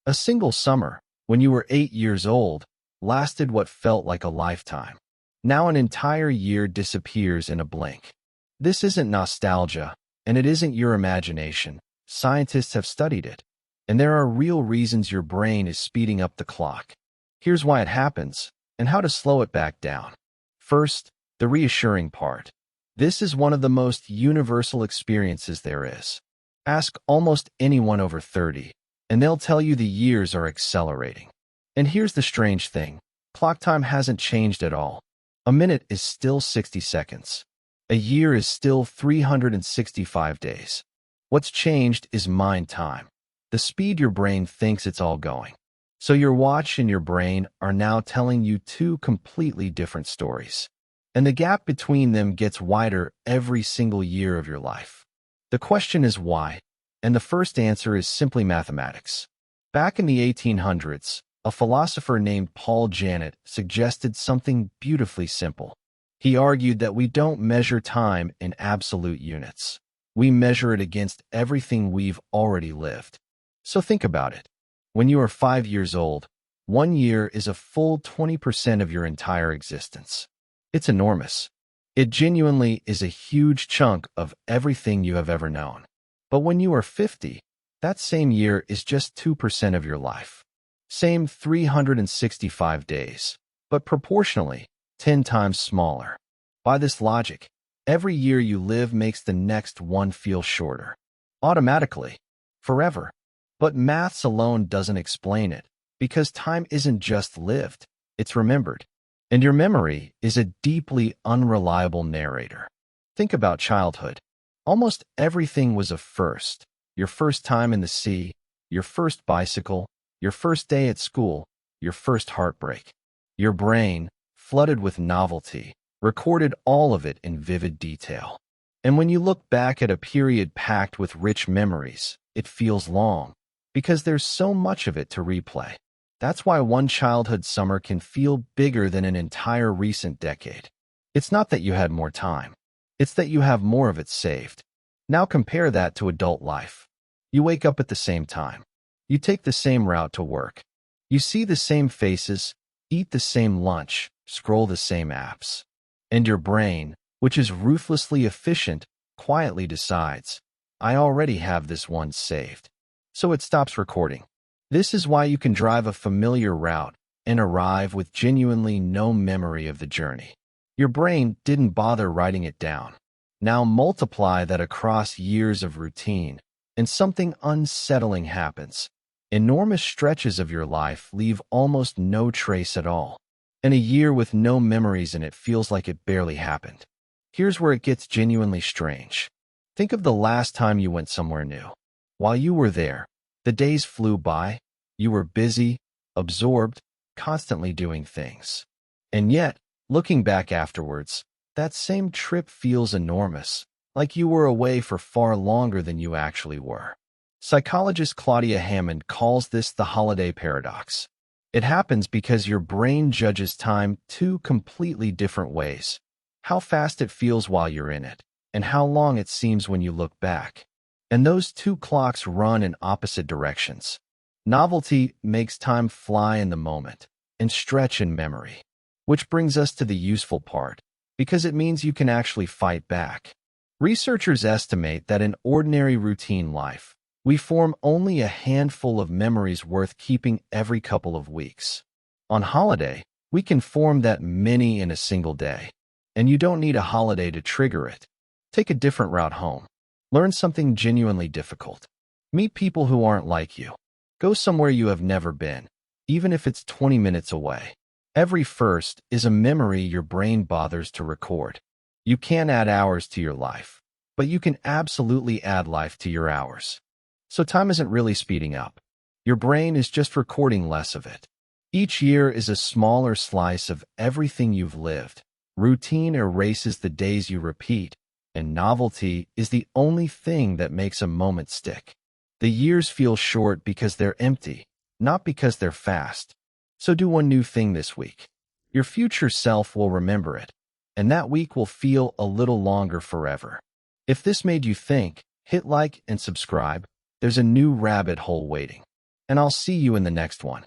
A single summer, when you were 8 years old, lasted what felt like a lifetime. Now an entire year disappears in a blink. This isn't nostalgia, and it isn't your imagination. Scientists have studied it, and there are real reasons your brain is speeding up the clock. Here's why it happens, and how to slow it back down. First, the reassuring part. This is one of the most universal experiences there is. Ask almost anyone over 30, and they'll tell you the years are accelerating. And here's the strange thing. Clock time hasn't changed at all. A minute is still 60 seconds. A year is still 365 days. What's changed is mind time, the speed your brain thinks it's all going. So your watch and your brain are now telling you two completely different stories. And the gap between them gets wider every single year of your life. The question is why, and the first answer is simply mathematics. Back in the 1800s, a philosopher named Paul Janet suggested something beautifully simple. He argued that we don't measure time in absolute units. We measure it against everything we've already lived. So think about it. When you are 5 years old, 1 year is a full 20% of your entire existence. It's enormous. It genuinely is a huge chunk of everything you have ever known. But when you are 50, that same year is just 2% of your life. Same 365 days, but proportionally 10 times smaller. By this logic, every year you live makes the next one feel shorter. Automatically. Forever. But maths alone doesn't explain it, because time isn't just lived, it's remembered. And your memory is a deeply unreliable narrator. Think about childhood. Almost everything was a first. Your first time in the sea, your first bicycle, your first day at school, your first heartbreak. Your brain, flooded with novelty, recorded all of it in vivid detail. And when you look back at a period packed with rich memories, it feels long, because there's so much of it to replay. That's why one childhood summer can feel bigger than an entire recent decade. It's not that you had more time. It's that you have more of it saved. Now compare that to adult life. You wake up at the same time. You take the same route to work. You see the same faces, eat the same lunch, scroll the same apps. And your brain, which is ruthlessly efficient, quietly decides, I already have this one saved. So it stops recording. This is why you can drive a familiar route and arrive with genuinely no memory of the journey. Your brain didn't bother writing it down. Now multiply that across years of routine, and something unsettling happens. Enormous stretches of your life leave almost no trace at all. And a year with no memories in it feels like it barely happened. Here's where it gets genuinely strange. Think of the last time you went somewhere new. While you were there, the days flew by. You were busy, absorbed, constantly doing things. And yet, looking back afterwards, that same trip feels enormous, like you were away for far longer than you actually were. Psychologist Claudia Hammond calls this the holiday paradox. It happens because your brain judges time two completely different ways. How fast it feels while you're in it, and how long it seems when you look back. And those two clocks run in opposite directions. Novelty makes time fly in the moment and stretch in memory. Which brings us to the useful part, because it means you can actually fight back. Researchers estimate that in ordinary routine life, we form only a handful of memories worth keeping every couple of weeks. On holiday, we can form that many in a single day. And you don't need a holiday to trigger it. Take a different route home. Learn something genuinely difficult. Meet people who aren't like you. Go somewhere you have never been, even if it's 20 minutes away. Every first is a memory your brain bothers to record. You can't add hours to your life, but you can absolutely add life to your hours. So time isn't really speeding up. Your brain is just recording less of it. Each year is a smaller slice of everything you've lived. Routine erases the days you repeat, and novelty is the only thing that makes a moment stick. The years feel short because they're empty, not because they're fast. So do one new thing this week. Your future self will remember it, and that week will feel a little longer forever. If this made you think, hit like and subscribe. There's a new rabbit hole waiting. and I'll see you in the next one.